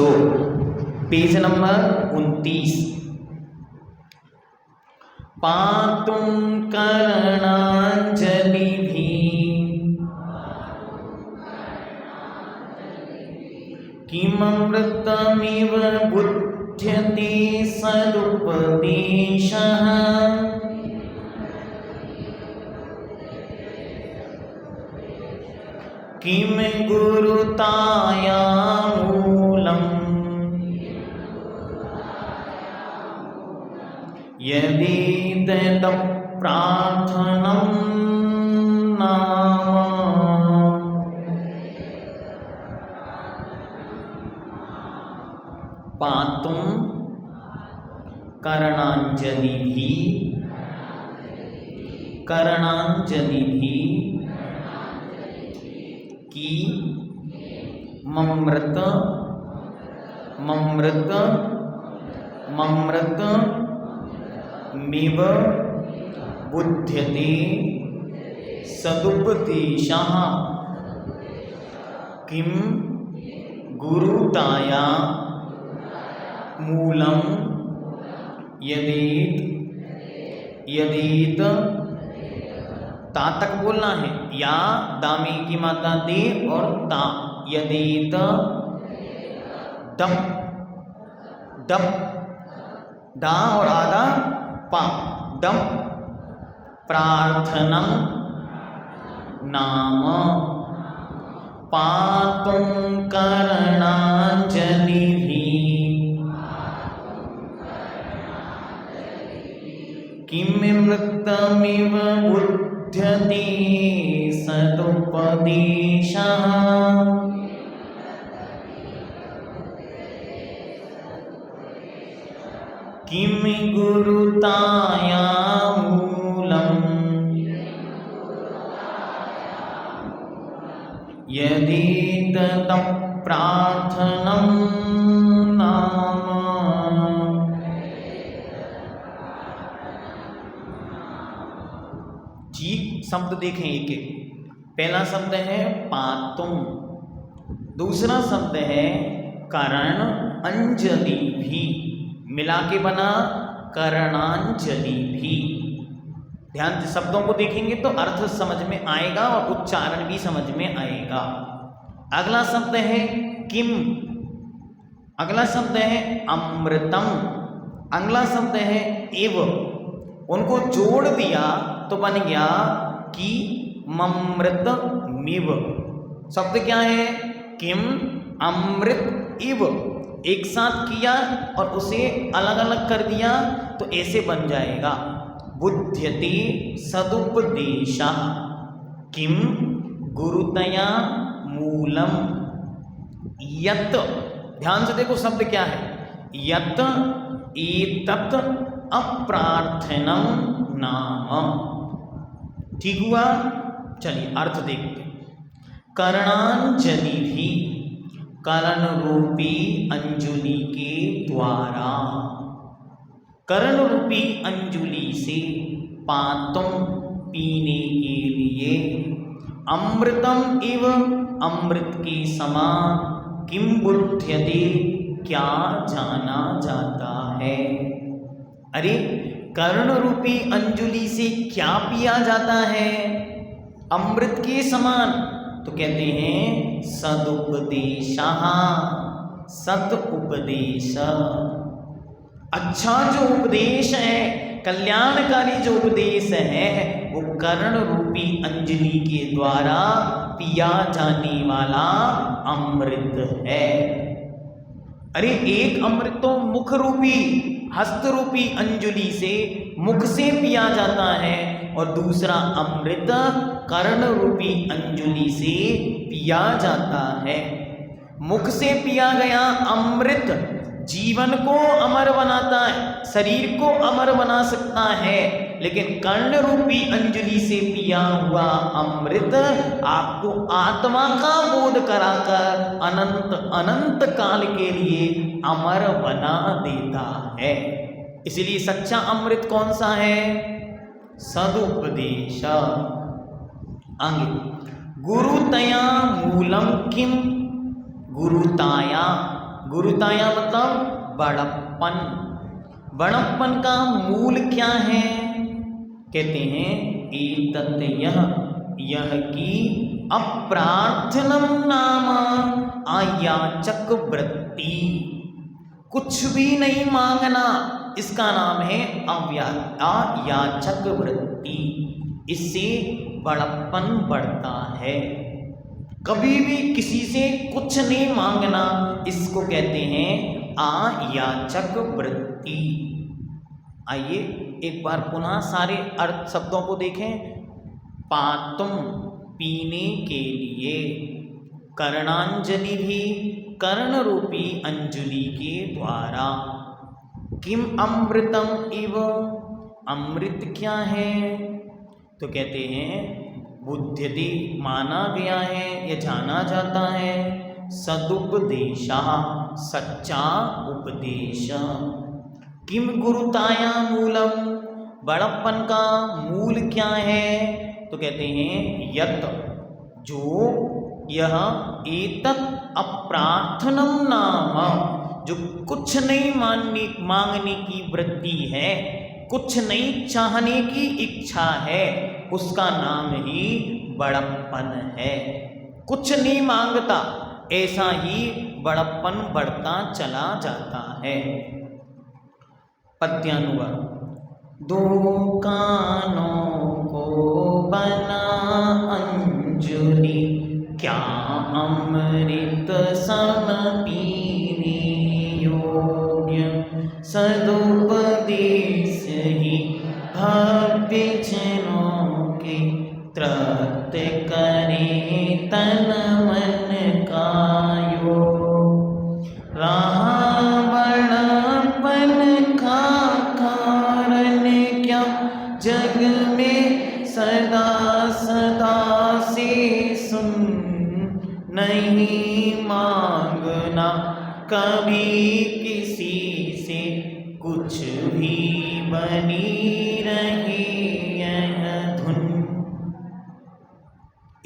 श्लोक page number 29। पातुं करणाञ्जलिभिः किममृतमिव बुध्यते सदुपदेशः किं गुरुताया मूलम् यदि तत्प्रार्थनं नाम। पातुं करणाञ्जलिभिः की ममृत मिव बुध्यते सदुपदेशः किं गुरुताया मूलम यदीत ता तक बोलना है, या दामी की मात्रा दे और ता, यदीत दप दप दा और आधा पा दम प्रार्थना नाम। पातुं करणाञ्जलिभिः किममृतमिव बुध्यते सदुपदेशः किं गुरुताया मूलम् यदि तत्प्रार्थनं नाम। जी शब्द देखें एक एक। पहला शब्द है पातुं, दूसरा शब्द है करण अंजलि भी, मिला के बना करणांजलि भी। ध्यान से शब्दों को देखेंगे तो अर्थ समझ में आएगा और उच्चारण भी समझ में आएगा। अगला शब्द है किम, अगला शब्द है अमृतम, अगला शब्द है एव। उनको जोड़ दिया तो बन गया कि ममृत मिव। शब्द क्या है? किम अमृत इव, एक साथ किया और उसे अलग अलग कर दिया तो ऐसे बन जाएगा बुध्यते सदुपदेशः किम गुरुतया मूलम यत्। ध्यान से देखो शब्द क्या है, यत् एतत् अप्रार्थनम नाम। ठीक हुआ? चलिए अर्थ देखते हैं। करणांजलि भी, करण रूपी अंजुलि के द्वारा, करण रूपी अंजुलि से पातुं पीने के लिए, अमृतम इव अमृत के समान, किम बुध्यते क्या जाना जाता है। अरे कर्ण रूपी अंजुलि से क्या पिया जाता है? अमृत के समान। तो कहते हैं सदुपदेशः, सत उपदेश। अच्छा जो उपदेश है, कल्याणकारी जो उपदेश है, वो कर्ण रूपी अंजलि के द्वारा पिया जाने वाला अमृत है। अरे एक अमृत तो मुख रूपी हस्त रूपी अंजलि से मुख से पिया जाता है और दूसरा अमृत कर्ण रूपी अंजलि से पिया जाता है। मुख से पिया गया अमृत जीवन को अमर बनाता है, शरीर को अमर बना सकता है, लेकिन कर्ण रूपी अंजलि से पिया हुआ अमृत आपको आत्मा का बोध कराकर अनंत अनंत काल के लिए अमर बना देता है। इसलिए सच्चा अमृत कौन सा है? सदुपदेश। आगे गुरुतया मूलम किम, गुरुताया गुरुताया मतलब बड़प्पन। बड़प्पन का मूल क्या है? कहते हैं एतत् यह कि अप्रार्थनम नाम अयाचक वृत्ति, कुछ भी नहीं मांगना, इसका नाम है अयाचक वृत्ति। इससे बड़प्पन बढ़ता है। कभी भी किसी से कुछ नहीं मांगना, इसको कहते हैं अयाचक वृत्ति। आइए एक बार पुनः सारे अर्थ शब्दों को देखें। पातुम पीने के लिए, कर्णांजलि भी कर्ण रूपी अंजलि के द्वारा, किम अमृतम इव, अमृत क्या है? तो कहते हैं बुध्यति माना गया है या जाना जाता है, सदुपदेशा सच्चा उपदेश। किम गुरुताया मूलम, बड़प्पन का मूल क्या है? तो कहते हैं यत, जो यह एतत् अप्रार्थनम नाम, जो कुछ नहीं मांगने की वृत्ति है, कुछ नहीं चाहने की इच्छा है, उसका नाम ही बड़प्पन है। कुछ नहीं मांगता, ऐसा ही बड़प्पन बढ़ता चला जाता है। पद्यानुवाद। दो कानों को बना अंजलि, क्या अमृत सम पीने योग्य, सदुपदेश ही भव्य जनों के, तृप्त करे तन मन का योग। रहा बड़प्पन का कारण क्या, जग में सदा सदा से सुन, नहीं मांगना कभी किसी से कुछ भी, बनी रही यह धुन।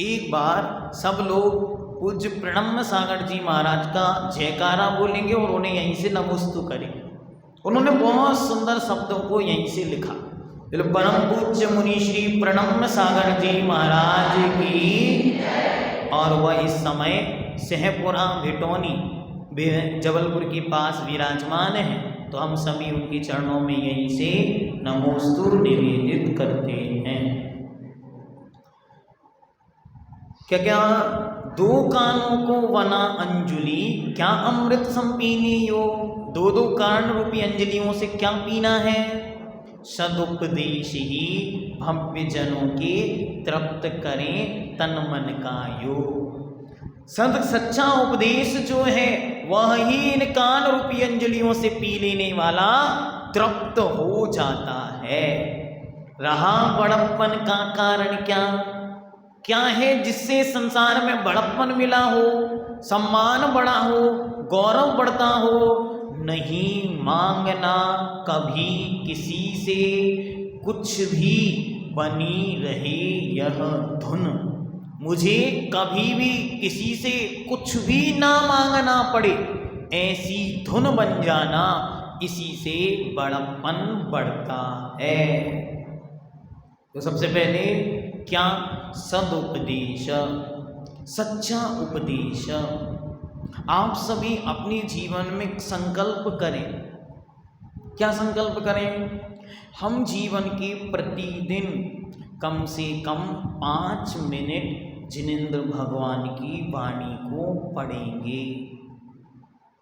एक बार सब लोग पूज्य प्रणम्य सागर जी महाराज का जयकारा बोलेंगे और उन्हें यहीं से नमोस्तु करेंगे। उन्होंने बहुत सुंदर शब्दों को यहीं से लिखा। परम पूज्य मुनि श्री प्रणम्य सागर जी महाराज की। और वह इस समय सहपुरा भिटौनी जबलपुर के पास विराजमान है, तो हम सभी उनके चरणों में यहीं से नमोस्तु निवेदित करते हैं। क्या क्या दो कानों को बना अंजलि, क्या अमृत संपीनी यो, दो दो कान रूपी अंजलियों से क्या पीना है? सदुपदेश ही भव्य जनों के, तृप्त करें तन मन का योग। सच्चा उपदेश जो है वह ही इन कान रूपी अंजलियों से पी लेने वाला तृप्त हो जाता है। रहा बड़प्पन का कारण क्या, क्या है जिससे संसार में बड़प्पन मिला हो, सम्मान बढ़ा हो, गौरव बढ़ता हो? नहीं मांगना कभी किसी से कुछ भी, बनी रहे यह धुन। मुझे कभी भी किसी से कुछ भी ना मांगना पड़े, ऐसी धुन बन जाना, इसी से बड़प्पन बढ़ता है। तो सबसे पहले क्या? सदुपदेश, सच्चा उपदेश। आप सभी अपने जीवन में संकल्प करें। क्या संकल्प करें? हम जीवन के प्रतिदिन कम से कम 5 मिनट जिनेंद्र भगवान की वाणी को पढ़ेंगे।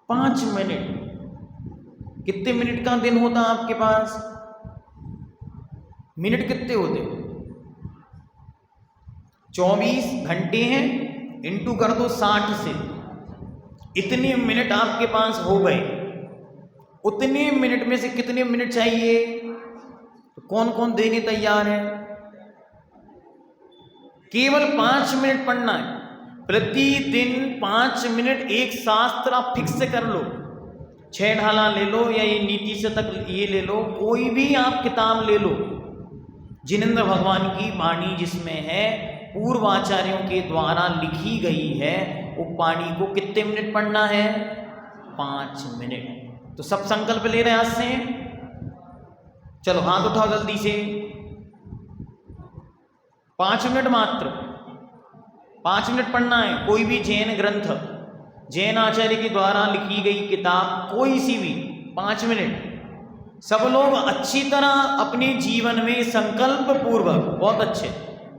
5 मिनट। कितने मिनट का दिन होता आपके पास? मिनट कितने होते? 24 घंटे हैं, इंटू कर दो 60 से। इतने मिनट आपके पास हो गए। उतने मिनट में से कितने मिनट चाहिए? तो कौन कौन देने तैयार है? केवल 5 मिनट पढ़ना है। प्रतिदिन 5 मिनट एक शास्त्र आप फिक्स से कर लो। 6 ढाला ले लो या ये नीति से तक ये ले लो, कोई भी आप किताब ले लो। जिनेंद्र भगवान की वाणी जिसमें है, पूर्वाचार्यों के द्वारा लिखी गई है, वो वाणी को कितने मिनट पढ़ना है? 5 मिनट। तो सब संकल्प ले रहे हैं आज से? चलो हाथ उठाओ जल्दी से। 5 मिनट मात्र, 5 मिनट पढ़ना है। कोई भी जैन ग्रंथ, जैन आचार्य के द्वारा लिखी गई किताब कोई सी भी, 5 मिनट। सब लोग अच्छी तरह अपने जीवन में संकल्प पूर्वक, बहुत अच्छे,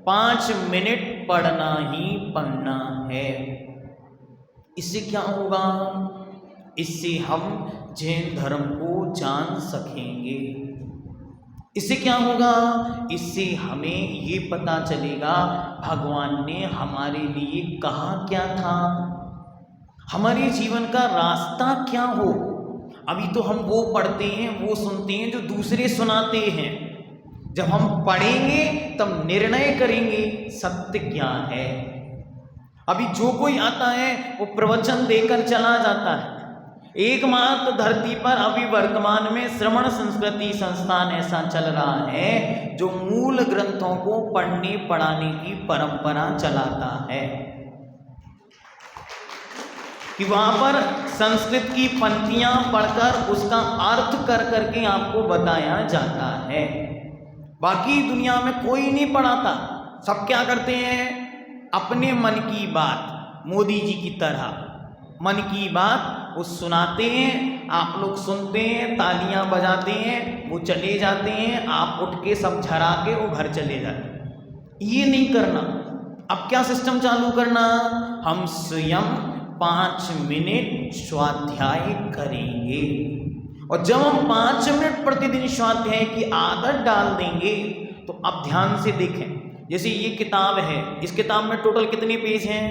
5 मिनट पढ़ना ही पढ़ना है। इससे क्या होगा? इससे हम जैन धर्म को जान सकेंगे। इससे क्या होगा? इससे हमें ये पता चलेगा भगवान ने हमारे लिए कहा क्या था, हमारे जीवन का रास्ता क्या हो। अभी तो हम वो पढ़ते हैं, वो सुनते हैं जो दूसरे सुनाते हैं। जब हम पढ़ेंगे तब निर्णय करेंगे सत्य क्या है। अभी जो कोई आता है वो प्रवचन देकर चला जाता है। एकमात्र धरती पर अभी वर्तमान में श्रवण संस्कृति संस्थान ऐसा चल रहा है जो मूल ग्रंथों को पढ़ने पढ़ाने की परंपरा चलाता है, कि वहां पर संस्कृत की पंक्तियां पढ़कर उसका अर्थ कर करके आपको बताया जाता है। बाकी दुनिया में कोई नहीं पढ़ाता। सब क्या करते हैं? अपने मन की बात, मोदी जी की तरह मन की बात वो सुनाते हैं, आप लोग सुनते हैं, तालियां बजाते हैं, वो चले जाते हैं, आप उठ के सब झरा के वो घर चले जाते हैं। ये नहीं करना। अब क्या सिस्टम चालू करना? हम स्वयं 5 मिनट स्वाध्याय करेंगे। और जब हम 5 मिनट प्रतिदिन स्वाध्याय की आदत डाल देंगे तो अब ध्यान से देखें। जैसे ये किताब है, इस किताब में टोटल कितने पेज हैं?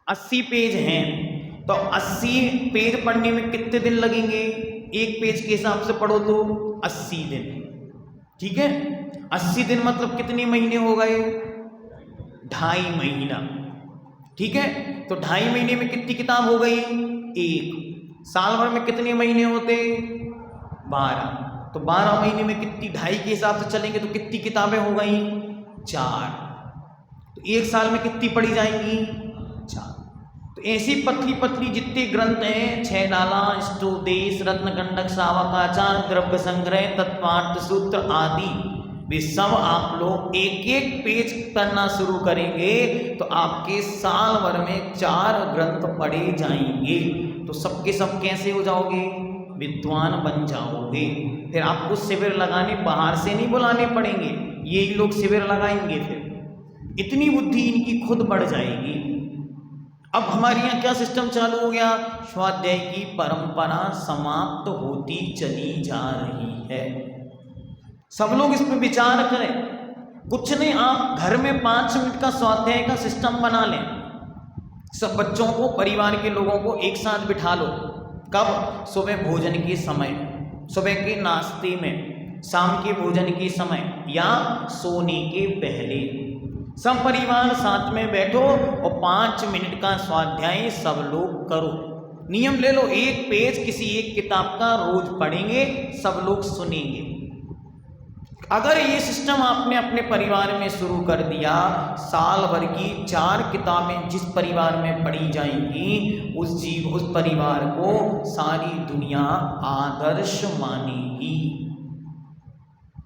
80 पेज हैं। तो 80 पेज पढ़ने में कितने दिन लगेंगे? एक पेज के हिसाब से पढ़ो तो 80 दिन। ठीक है, 80 दिन मतलब कितने महीने हो गए? 2.5 महीना। ठीक है, तो 2.5 महीने में कितनी किताब हो गई? 1। साल भर में कितने महीने होते? 12। तो 12 महीने में कितनी, 2.5 के हिसाब से चलेंगे तो कितनी किताबें हो गई? 4। तो एक साल में कितनी पढ़ी जाएंगी? 4। तो ऐसी पतली पतली जितने ग्रंथ हैं, 6 नाला, ष्टोदेश, रत्नगंडक, शावकाचार, द्रव्य संग्रह, तत्वार्थ सूत्र आदि, वे सब आप लोग एक एक पेज करना शुरू करेंगे तो आपके साल भर में 4 ग्रंथ पढ़े जाएंगे। तो सबके सब कैसे हो जाओगे? विद्वान बन जाओगे। फिर आपको शिविर लगाने बाहर से नहीं बुलाने पड़ेंगे, यही लोग शिविर लगाएंगे। फिर इतनी बुद्धि इनकी खुद बढ़ जाएगी। अब हमारे यहाँ क्या सिस्टम चालू हो गया? स्वाध्याय की परंपरा समाप्त होती चली जा रही है। सब लोग इस पर विचार करें। कुछ नहीं, आप घर में 5 मिनट का स्वाध्याय का सिस्टम बना लें। सब बच्चों को, परिवार के लोगों को एक साथ बिठा लो। कब? सुबह भोजन के समय, सुबह के नाश्ते में, शाम के भोजन के समय या सोने के पहले। सब परिवार साथ में बैठो और 5 मिनट का स्वाध्याय सब लोग करो। नियम ले लो, एक पेज किसी एक किताब का रोज पढ़ेंगे, सब लोग सुनेंगे। अगर ये सिस्टम आपने अपने परिवार में शुरू कर दिया, साल भर की 4 किताबें जिस परिवार में पढ़ी जाएंगी, उस परिवार को सारी दुनिया आदर्श मानेगी।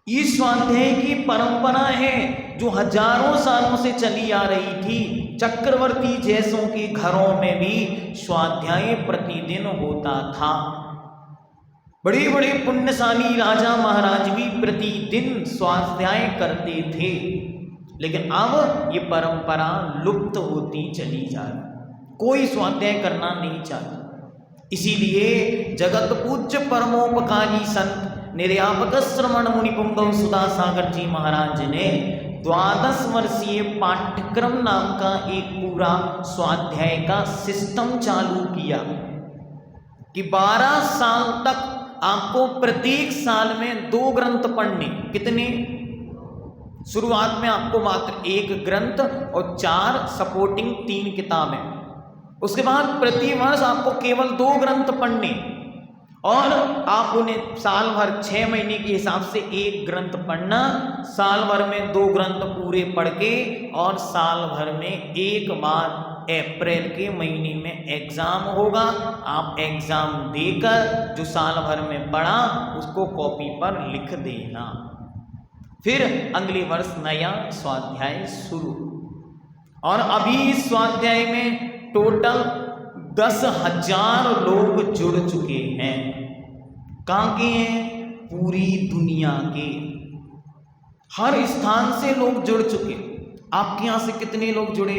ये स्वाध्याय की परंपरा है जो हजारों सालों से चली आ रही थी। चक्रवर्ती जैसों के घरों में भी स्वाध्याय प्रतिदिन होता था। बड़े बड़े पुण्यशाली राजा महाराज भी प्रतिदिन स्वाध्याय करते थे। लेकिन अब ये परंपरा लुप्त होती चली जा रही, कोई स्वाध्याय करना नहीं चाहता। इसीलिए जगत पूज्य परमोपकारी संत निर्यापक श्रमण मुनि पुंगव सुधा सागर जी महाराज ने 12 वर्षीय पाठ्यक्रम नाम का एक पूरा स्वाध्याय का सिस्टम चालू किया कि 12 साल तक आपको प्रत्येक साल में 2 ग्रंथ पढ़ने। कितने? शुरुआत में आपको मात्र 1 ग्रंथ और 4 सपोर्टिंग 3 किताबें। उसके बाद प्रति वर्ष आपको केवल 2 ग्रंथ पढ़ने और आप उन्हें साल भर 6 महीने के हिसाब से 1 ग्रंथ पढ़ना। साल भर में 2 ग्रंथ पूरे पढ़ के और साल भर में 1 बार अप्रैल के महीने में एग्जाम होगा। आप एग्जाम देकर जो साल भर में पढ़ा उसको कॉपी पर लिख देना। फिर अगले वर्ष नया स्वाध्याय शुरू। और अभी इस स्वाध्याय में टोटल 10,000 लोग जुड़ चुके हैं। कहाँ के हैं? पूरी दुनिया के हर स्थान से लोग जुड़ चुके। आपके यहां से कितने लोग जुड़े?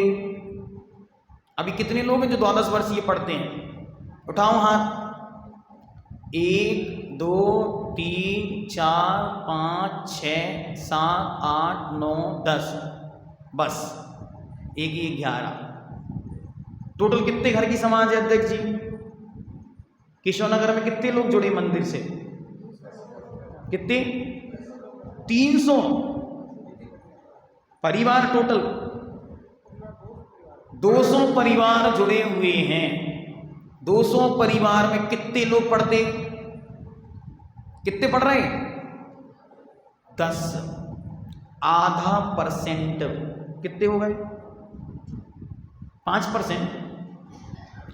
अभी कितने लोग हैं जो द्वादश वर्षीय पढ़ते हैं? उठाओ हाथ। 1 2 3 4 5 6 7 8 9 10, बस 1 11। टोटल कितने घर की समाज है अध्यक्ष जी? केशवनगर में कितने लोग जुड़े मंदिर से? कितने? 300 परिवार टोटल। 200 परिवार जुड़े हुए हैं। 200 परिवार में कितने लोग पढ़ते? कितने पढ़ रहे? 10। आधा परसेंट कितने हो गए? 5%।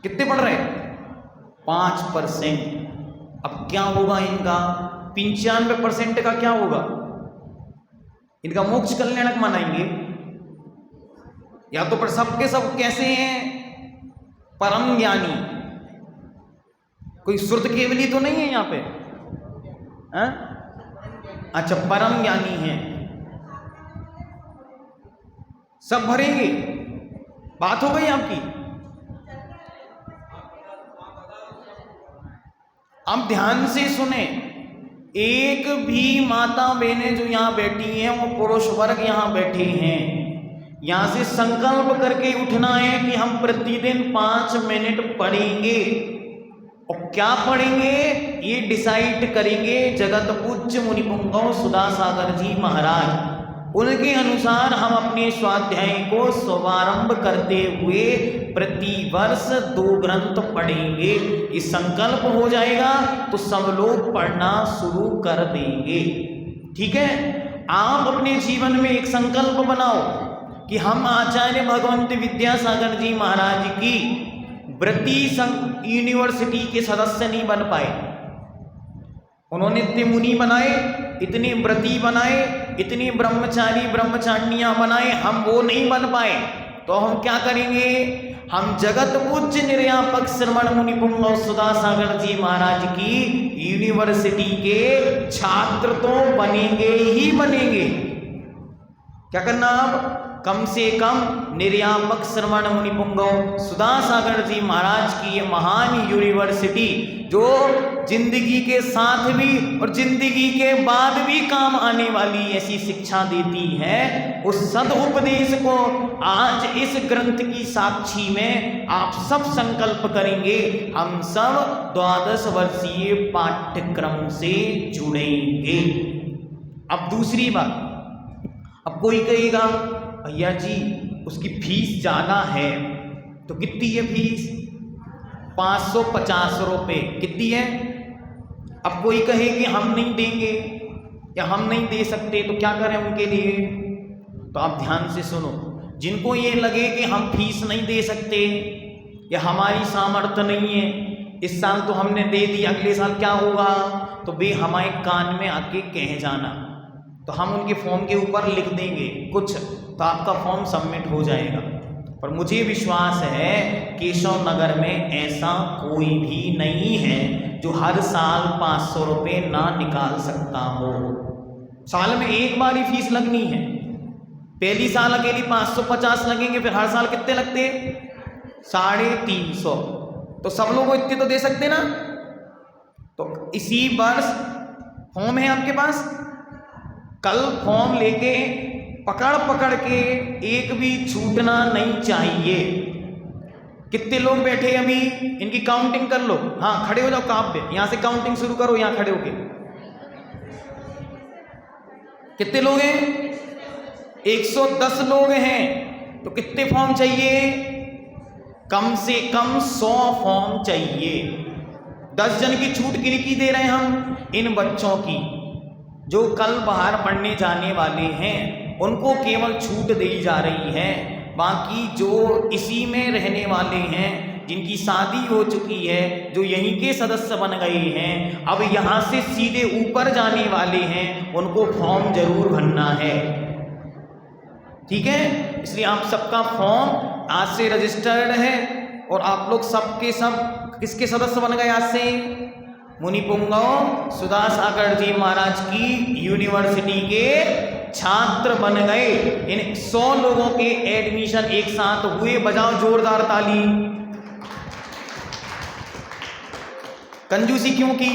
कितने पढ़ रहे? 5%। अब क्या होगा इनका? 95% का क्या होगा? इनका मोक्ष कल्याणक मनाएंगे या तो पर सबके सब कैसे हैं? परम ज्ञानी। कोई श्रुत केवली तो नहीं है यहां पे? अच्छा, परम ज्ञानी है। सब भरेंगे। बात हो गई आपकी। अब ध्यान से सुने। एक भी माता बहनें जो यहां बैठी हैं, वो पुरुष वर्ग यहां बैठे हैं, यहां से संकल्प करके उठना है कि हम प्रतिदिन 5 मिनट पढ़ेंगे। और क्या पढ़ेंगे ये डिसाइड करेंगे जगत पूज्य मुनिपुंगव सुधा सागर जी महाराज। उनके अनुसार हम अपने स्वाध्याय को शुभारंभ करते हुए प्रतिवर्ष 2 ग्रंथ पढ़ेंगे। ये संकल्प हो जाएगा तो सब लोग पढ़ना शुरू कर देंगे। ठीक है? आप अपने जीवन में एक संकल्प बनाओ कि हम आचार्य भगवंत विद्यासागर जी महाराज की व्रती यूनिवर्सिटी के सदस्य नहीं बन पाए। उन्होंने इतने मुनि बनाए, इतने व्रती बनाए, इतनी ब्रह्मचारी ब्रह्मचारिणियां बनाए, हम वो नहीं बन पाए। तो हम क्या करेंगे? हम जगत पूज्य निर्यापक श्रवण मुनि पुंगव सुधा सागर जी महाराज की यूनिवर्सिटी के छात्र तो बनेंगे ही बनेंगे। क्या करना? आप कम से कम निर्यापक श्रवण मुनि पुंगव सुधा सागर जी महाराज की ये महान यूनिवर्सिटी जो जिंदगी के साथ भी और जिंदगी के बाद भी काम आने वाली ऐसी शिक्षा देती है, उस सदुपदेश को आज इस ग्रंथ की साक्षी में आप सब संकल्प करेंगे। हम सब 12 वर्षीय पाठ्यक्रम से जुड़ेंगे। अब दूसरी बात, अब कोई कहेगा भैया जी उसकी फीस ज़्यादा है, तो कितनी है फीस? 550 रुपये। कितनी है? अब कोई कहे कि हम नहीं देंगे या हम नहीं दे सकते, तो क्या करें उनके लिए? तो आप ध्यान से सुनो। जिनको ये लगे कि हम फीस नहीं दे सकते या हमारी सामर्थ्य नहीं है, इस साल तो हमने दे दी, अगले साल क्या होगा, तो वे हमारे कान में आके कह जाना, तो हम उनके फॉर्म के ऊपर लिख देंगे कुछ, तो आपका फॉर्म सबमिट हो जाएगा। पर मुझे विश्वास है केशव नगर में ऐसा कोई भी नहीं है जो हर साल 500 रुपये ना निकाल सकता हो। साल में एक बार ही फीस लगनी है। पहली साल अकेली 550 लगेंगे, फिर हर साल कितने लगते? 350। तो सब लोग इतने तो दे सकते ना। तो इसी वर्ष फॉर्म है आपके पास, कल फॉर्म लेके पकड़ के एक भी छूटना नहीं चाहिए। कितने लोग बैठे अभी? इनकी काउंटिंग कर लो। हाँ, खड़े हो जाओ काव्य, यहां से काउंटिंग शुरू करो, यहां खड़े होके। कितने लोग हैं? 110 लोग हैं। तो कितने फॉर्म चाहिए? कम से कम 100 फॉर्म चाहिए। 10 जन की छूट किनकी दे रहे हैं हम? इन बच्चों की जो कल बाहर पढ़ने जाने वाले हैं, उनको केवल छूट दी जा रही है। बाकी जो इसी में रहने वाले हैं, जिनकी शादी हो चुकी है, जो यहीं के सदस्य बन गए हैं, अब यहाँ से सीधे ऊपर जाने वाले हैं, उनको फॉर्म जरूर भरना है। ठीक है, इसलिए आप सबका फॉर्म आज से रजिस्टर्ड है और आप लोग सबके सब किसके सदस्य बन गए आज से? मुनिपुंगव सुधासागर जी महाराज की यूनिवर्सिटी के छात्र बन गए। इन 100 लोगों के एडमिशन एक साथ हुए। बजाओ जोरदार ताली। कंजूसी क्यों की?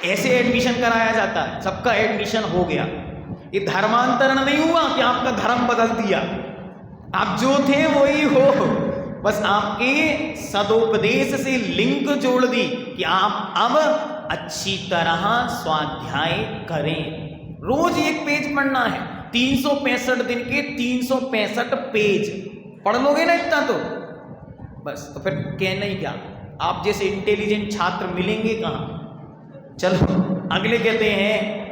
ऐसे एडमिशन कराया जाता है, सबका एडमिशन हो गया। ये धर्मांतरण नहीं हुआ कि आपका धर्म बदल दिया, आप जो थे वही हो, बस आपके सदोपदेश से लिंक जोड़ दी कि आप अब अच्छी तरह स्वाध्याय करें। रोज एक पेज पढ़ना है, 365 दिन के 365 पेज पढ़ लोगे ना इतना तो बस, तो फिर कहना ही क्या, आप जैसे इंटेलिजेंट छात्र मिलेंगे कहाँ। चलो अगले कहते हैं